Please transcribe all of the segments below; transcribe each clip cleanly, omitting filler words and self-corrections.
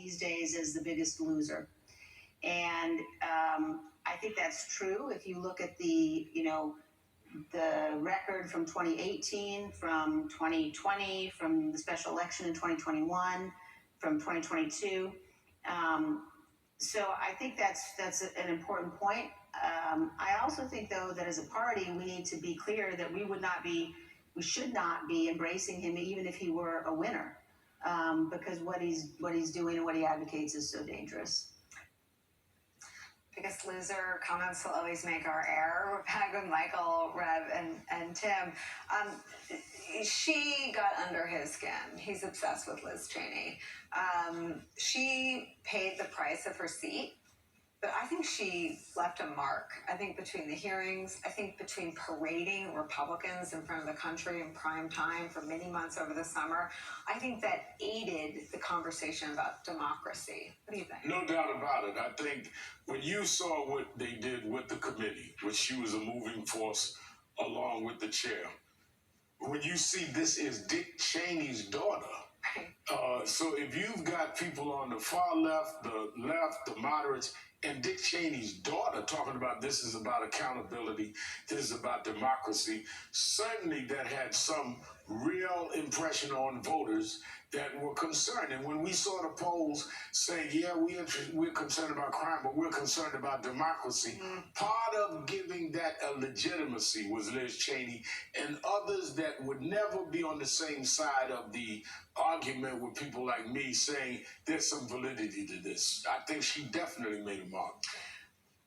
these days as the biggest loser. And I think that's true. If you look at the record from 2018, from 2020, from the special election in 2021, from 2022. So I think that's an important point. I also think, though, that as a party, we need to be clear that we should not be embracing him even if he were a winner, because what he's doing and what he advocates is so dangerous. Biggest loser comments will always make our air. We're back with Michael, Rev, and Tim. She got under his skin. He's obsessed with Liz Cheney. She paid the price of her seat, but I think she left a mark. I think between the hearings, I think between parading Republicans in front of the country in prime time for many months over the summer, I think that aided the conversation about democracy. What do you think? No doubt about it. I think when you saw what they did with the committee, which she was a moving force along with the chair, when you see this is Dick Cheney's daughter, so if you've got people on the far left, the moderates, and Dick Cheney's daughter talking about this is about accountability, this is about democracy, certainly that had some real impression on voters that were concerned. And when we saw the polls say, yeah, we're concerned about crime, but we're concerned about democracy, part of giving that a legitimacy was Liz Cheney and others that would never be on the same side of the argument with people like me saying there's some validity to this. I think she definitely made a mark.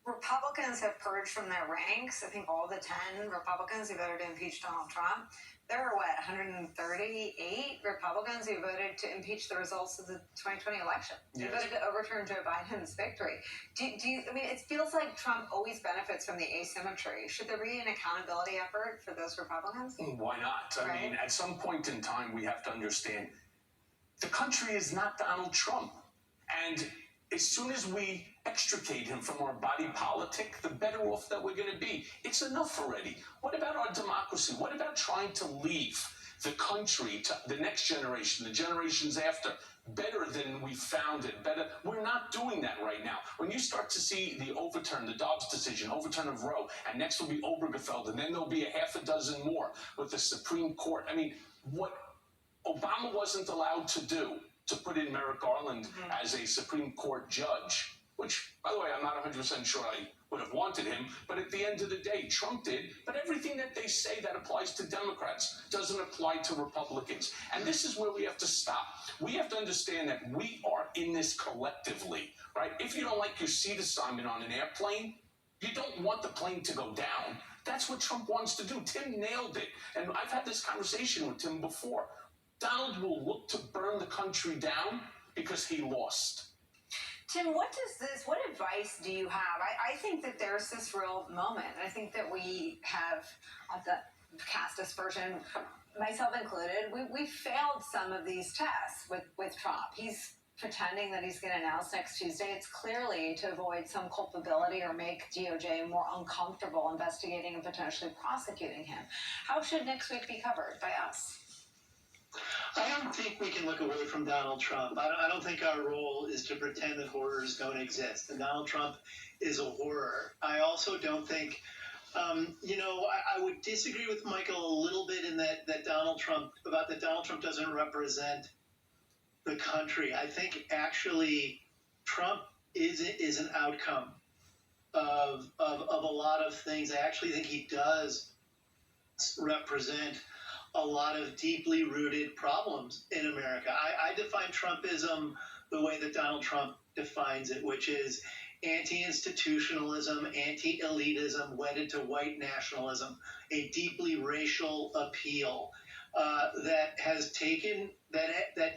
Republicans have purged from their ranks. I think all the 10 Republicans who voted to impeach Donald Trump. There are, 138 Republicans who voted to impeach the results of the 2020 election. They voted to overturn Joe Biden's victory. It feels like Trump always benefits from the asymmetry. Should there be an accountability effort for those Republicans? Why not? I mean, at some point in time, we have to understand the country is not Donald Trump. And as soon as we extricate him from our body politic, the better off that we're going to be. It's enough already. What about our democracy? What about trying to leave the country to the next generation, the generations after, better than we found it, better? We're not doing that right now. When you start to see the overturn, the Dobbs decision, overturn of Roe, and next will be Obergefell, and then there'll be a half a dozen more with the Supreme Court. I mean, what Obama wasn't allowed to do, to put in Merrick Garland as a Supreme Court judge, which, by the way, I'm not 100% sure I would have wanted him, but at the end of the day, Trump did. But everything that they say that applies to Democrats doesn't apply to Republicans. And this is where we have to stop. We have to understand that we are in this collectively, right? If you don't like your seat assignment on an airplane, you don't want the plane to go down. That's what Trump wants to do. Tim nailed it. And I've had this conversation with Tim before. Donald will look to burn the country down because he lost. Tim, what advice do you have? I think that there's this real moment. I think that we have, the cast aspersion, myself included, we failed some of these tests with Trump. He's pretending that he's going to announce next Tuesday. It's clearly to avoid some culpability or make DOJ more uncomfortable investigating and potentially prosecuting him. How should next week be covered by us? I don't think we can look away from Donald Trump. I don't think our role is to pretend that horrors don't exist. And Donald Trump is a horror. I also don't think, I would disagree with Michael a little bit in that Donald Trump doesn't represent the country. I think actually Trump is an outcome of a lot of things. I actually think he does represent a lot of deeply rooted problems in America. I define Trumpism the way that Donald Trump defines it, which is anti-institutionalism, anti-elitism, wedded to white nationalism, a deeply racial appeal that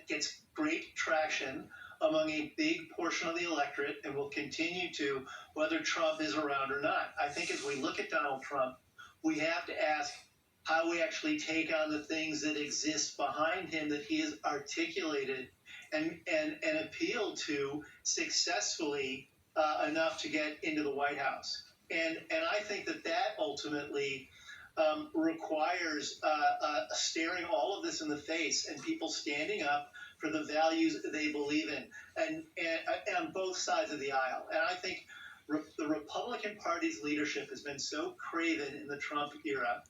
gets great traction among a big portion of the electorate and will continue to, whether Trump is around or not. I think as we look at Donald Trump, we have to ask how we actually take on the things that exist behind him that he has articulated and appealed to successfully enough to get into the White House. And I think that ultimately requires staring all of this in the face and people standing up for the values they believe in. And both sides of the aisle. And I think the Republican Party's leadership has been so craven in the Trump era.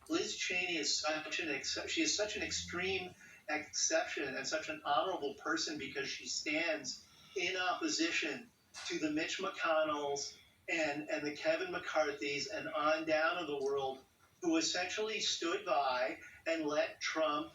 Liz Cheney is such an extreme exception and such an honorable person because she stands in opposition to the Mitch McConnells and the Kevin McCarthys and on down of the world, who essentially stood by and let Trump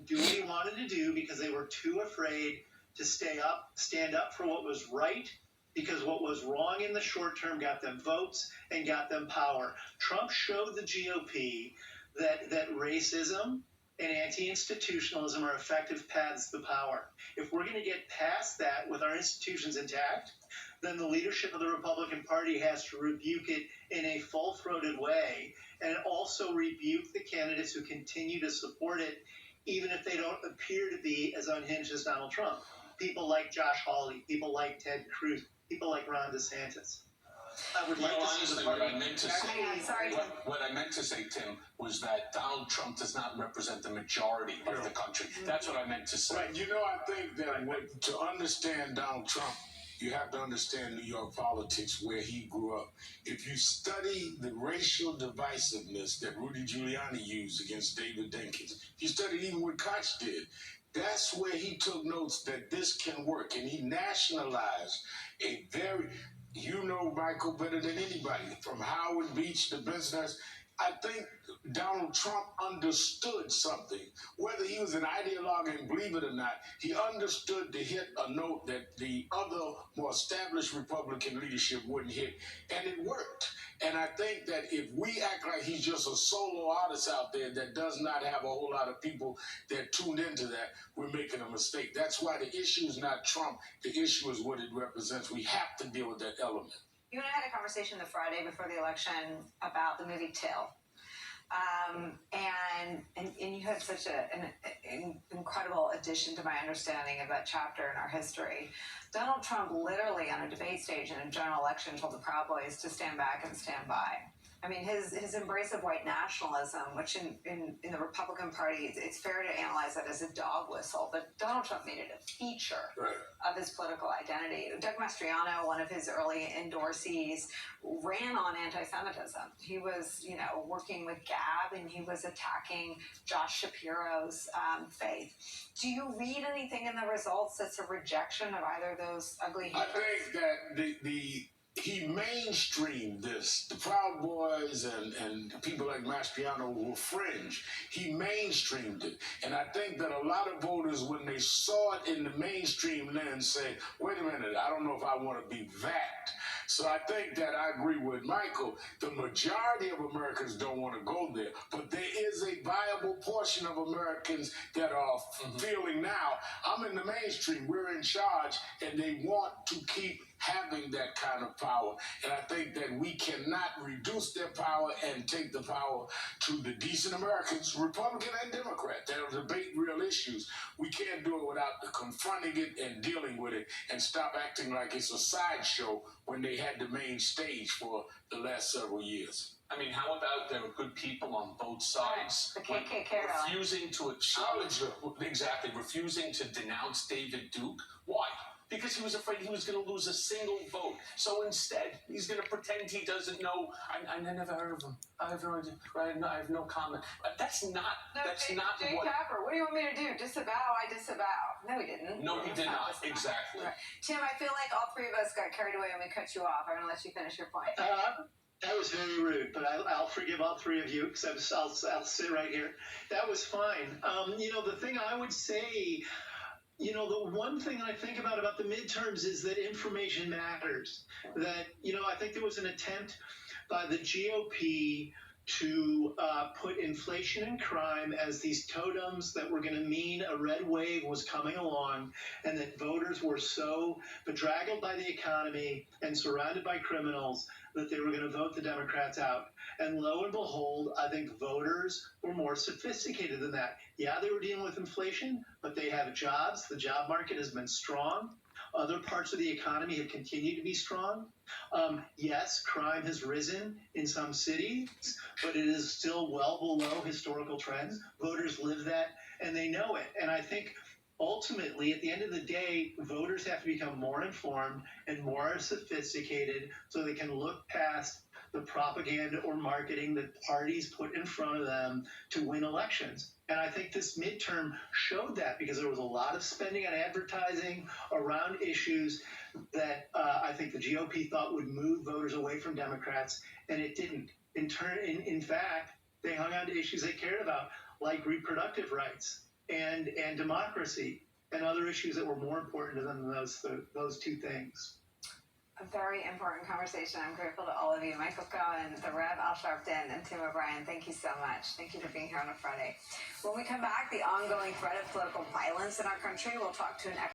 do what he wanted to do because they were too afraid to stand up for what was right, because what was wrong in the short term got them votes and got them power. Trump showed the GOP that racism and anti-institutionalism are effective paths to power. If we're going to get past that with our institutions intact, then the leadership of the Republican Party has to rebuke it in a full-throated way, and also rebuke the candidates who continue to support it, even if they don't appear to be as unhinged as Donald Trump. People like Josh Hawley, people like Ted Cruz, people like Ron DeSantis. I would like to see honestly, the what party. I meant to say, Sorry, Tim. what I meant to say, Tim, was that Donald Trump does not represent the majority of the country. That's what I meant to say. Right. I think that to understand Donald Trump, you have to understand New York politics, where he grew up. If you study the racial divisiveness that Rudy Giuliani used against David Dinkins, if you study even what Koch did, that's where he took notes that this can work. And he nationalized a very, Michael, better than anybody, from Howard Beach to business. I think Donald Trump understood something. Whether he was an ideologue and believe it or not, he understood to hit a note that the other more established Republican leadership wouldn't hit, and it worked. And I think that if we act like he's just a solo artist out there that does not have a whole lot of people that tuned into that, we're making a mistake. That's why the issue is not Trump. The issue is what it represents. We have to deal with that element. You and I had a conversation the Friday before the election about the movie Till. And you had such an incredible addition to my understanding of that chapter in our history. Donald Trump literally on a debate stage in a general election told the Proud Boys to stand back and stand by. I mean, his embrace of white nationalism, which in the Republican Party, it's fair to analyze that as a dog whistle, but Donald Trump made it a feature of his political identity. Doug Mastriano, one of his early endorsees, ran on anti-Semitism. He was, working with Gab, and he was attacking Josh Shapiro's faith. Do you read anything in the results that's a rejection of either of those ugly hatreds? I think that he mainstreamed this. The Proud Boys and people like Mastriano were fringe. He mainstreamed it. And I think that a lot of voters, when they saw it in the mainstream lens, say, wait a minute, I don't know if I want to be that. So I think that I agree with Michael. The majority of Americans don't want to go there. But there is a viable portion of Americans that are feeling now, I'm in the mainstream, we're in charge, and they want to keep having that kind of power. And I think that we cannot reduce their power and take the power to the decent Americans, Republican and Democrat, that debate real issues. We can't do it without confronting it and dealing with it, and stop acting like it's a sideshow when they had the main stage for the last several years. I mean, how about there are good people on both sides The KKK refusing to acknowledge, refusing to denounce David Duke? Why? Because he was afraid he was going to lose a single vote. So instead, he's going to pretend he doesn't know. I never heard of him. I have no idea. I have no comment. That's not Jay what... Capper, what do you want me to do? Disavow? I disavow. No, he didn't. No, he did not. Exactly. Right. Tim, I feel like all three of us got carried away and we cut you off. I'm going to let you finish your point. That was very rude, but I'll forgive all three of you because I'll sit right here. That was fine. The thing I would say, the one thing I think about the midterms is that information matters. That, I think there was an attempt by the GOP to put inflation and crime as these totems that were going to mean a red wave was coming along, and that voters were so bedraggled by the economy and surrounded by criminals that they were going to vote the Democrats out. And lo and behold, I think voters were more sophisticated than that. Yeah, they were dealing with inflation, but they have jobs. The job market has been strong. Other parts of the economy have continued to be strong. Yes, crime has risen in some cities, but it is still well below historical trends. Voters live that, and they know it. And I think ultimately, at the end of the day, voters have to become more informed and more sophisticated so they can look past the propaganda or marketing that parties put in front of them to win elections. And I think this midterm showed that, because there was a lot of spending on advertising around issues that I think the GOP thought would move voters away from Democrats, and it didn't. In fact, they hung on to issues they cared about, like reproductive rights and democracy, and other issues that were more important to them than those two things. A very important conversation. I'm grateful to all of you. Michael Cohen, the Rev, Al Sharpton, and Tim O'Brien, thank you so much. Thank you for being here on a Friday. When we come back, the ongoing threat of political violence in our country, we'll talk to an expert